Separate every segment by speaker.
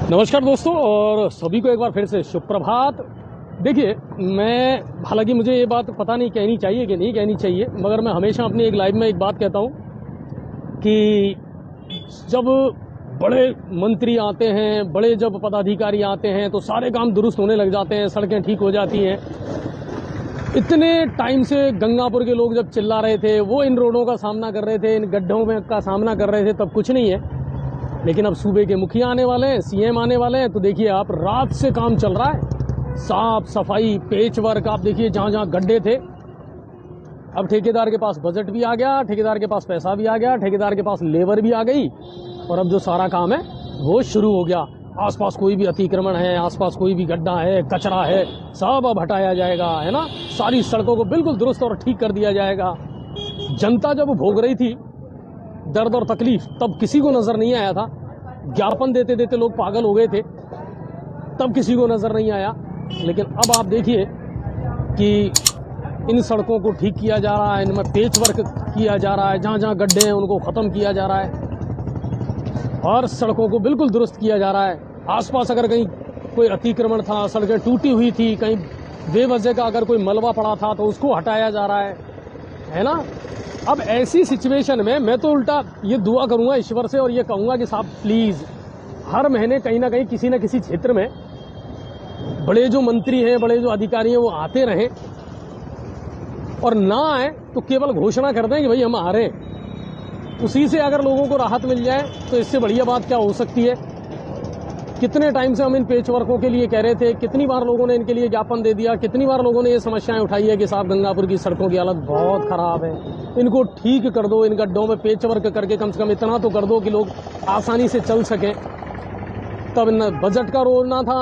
Speaker 1: नमस्कार दोस्तों, और सभी को एक बार फिर से शुभ प्रभात। देखिए, मैं हालांकि मुझे ये बात पता नहीं कहनी चाहिए कि नहीं कहनी चाहिए, मगर मैं हमेशा अपनी एक लाइव में एक बात कहता हूँ कि जब बड़े मंत्री आते हैं, बड़े जब पदाधिकारी आते हैं तो सारे काम दुरुस्त होने लग जाते हैं, सड़कें ठीक हो जाती हैं। इतने टाइम से गंगापुर के लोग जब चिल्ला रहे थे, वो इन रोडों का सामना कर रहे थे, इन गड्ढों में का सामना कर रहे थे, तब कुछ नहीं है। लेकिन अब सूबे के मुखिया आने वाले हैं, सीएम आने वाले हैं, तो देखिए आप, रात से काम चल रहा है, साफ सफाई, पेच वर्क। आप देखिए जहाँ जहाँ गड्ढे थे, अब ठेकेदार के पास बजट भी आ गया, ठेकेदार के पास पैसा भी आ गया, ठेकेदार के पास लेबर भी आ गई, और अब जो सारा काम है वो शुरू हो गया। आसपास कोई भी अतिक्रमण है, आसपास कोई भी गड्ढा है, कचरा है, सब अब हटाया जाएगा, है ना। सारी सड़कों को बिल्कुल दुरुस्त और ठीक कर दिया जाएगा। जनता जब भोग रही थी दर्द और तकलीफ, तब किसी को नजर नहीं आया था। ज्ञापन देते देते लोग पागल हो गए थे, तब किसी को नजर नहीं आया। लेकिन अब आप देखिए कि इन सड़कों को ठीक किया जा रहा है, इनमें पेच वर्क किया जा रहा है, जहाँ जहाँ गड्ढे हैं उनको ख़त्म किया जा रहा है, और सड़कों को बिल्कुल दुरुस्त किया जा रहा है। आसपास अगर कहीं कोई अतिक्रमण था, सड़कें टूटी हुई थी, कहीं बेवजह का अगर कोई मलबा पड़ा था तो उसको हटाया जा रहा है ना। अब ऐसी सिचुएशन में मैं तो उल्टा ये दुआ करूंगा ईश्वर से, और ये कहूंगा कि साहब प्लीज़ हर महीने कहीं ना कहीं किसी न किसी क्षेत्र में बड़े जो मंत्री हैं, बड़े जो अधिकारी हैं, वो आते रहें, और ना आए तो केवल घोषणा कर दें कि भाई हम आ रहे हैं। उसी से अगर लोगों को राहत मिल जाए तो इससे बढ़िया बात क्या हो सकती है। कितने टाइम से हम इन पेच वर्कों के लिए कह रहे थे, कितनी बार लोगों ने इनके लिए ज्ञापन दे दिया, कितनी बार लोगों ने ये समस्याएं उठाई है कि साहब गंगापुर की सड़कों की हालत बहुत ख़राब है, इनको ठीक कर दो, इन गड्ढों में पेच वर्क करके कम से कम इतना तो कर दो कि लोग आसानी से चल सकें। तब न बजट का रोल ना था,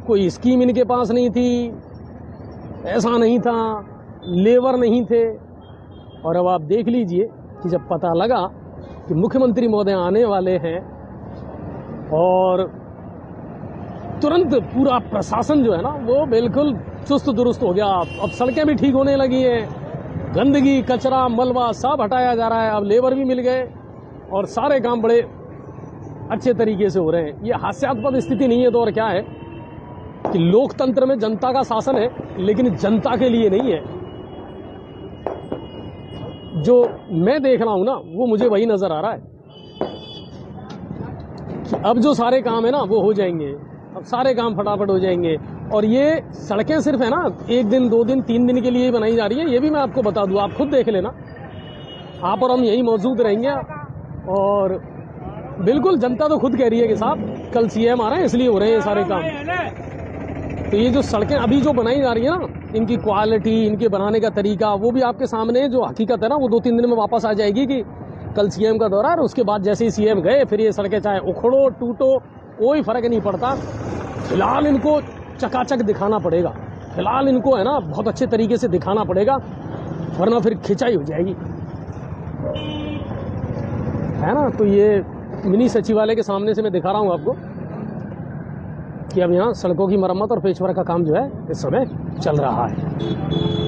Speaker 1: कोई स्कीम इनके पास नहीं थी, ऐसा नहीं था, लेबर नहीं थे। और अब आप देख लीजिए कि जब पता लगा कि मुख्यमंत्री महोदय आने वाले हैं, और तुरंत पूरा प्रशासन जो है ना वो बिल्कुल चुस्त दुरुस्त हो गया। अब सड़कें भी ठीक होने लगी हैं, गंदगी, कचरा, मलबा सब हटाया जा रहा है, अब लेबर भी मिल गए, और सारे काम बड़े अच्छे तरीके से हो रहे हैं। ये हास्यास्पद स्थिति नहीं है तो और क्या है कि लोकतंत्र में जनता का शासन है, लेकिन जनता के लिए नहीं है। जो मैं देख रहा हूं ना, वो मुझे वही नजर आ रहा है। अब जो सारे काम है ना वो हो जाएंगे, अब सारे काम फटाफट हो जाएंगे। और ये सड़कें सिर्फ है ना 1 दिन 2 दिन 3 दिन के लिए बनाई जा रही है, ये भी मैं आपको बता दूं, आप खुद देख लेना। आप और हम यहीं मौजूद रहेंगे, और बिल्कुल जनता तो खुद कह रही है कि साहब कल सीएम आ रहे हैं इसलिए हो रहे हैं सारे काम। तो ये जो सड़कें अभी जो बनाई जा रही है ना, इनकी क्वालिटी, इनके बनाने का तरीका, वो भी आपके सामने जो हकीकत है ना वो 2-3 दिन में वापस आ जाएगी कि कल सीएम का दौरा है, और उसके बाद जैसे ही सीएम गए फिर ये सड़कें चाहे उखड़ो टूटो कोई फर्क नहीं पड़ता। फिलहाल इनको चकाचक दिखाना पड़ेगा, फिलहाल इनको है ना बहुत अच्छे तरीके से दिखाना पड़ेगा, वरना फिर खिंचाई हो जाएगी, है ना। तो ये मिनी सचिवालय के सामने से मैं दिखा रहा हूँ आपको कि अब यहाँ सड़कों की मरम्मत और पेचवर्क का काम जो है इस समय चल रहा है।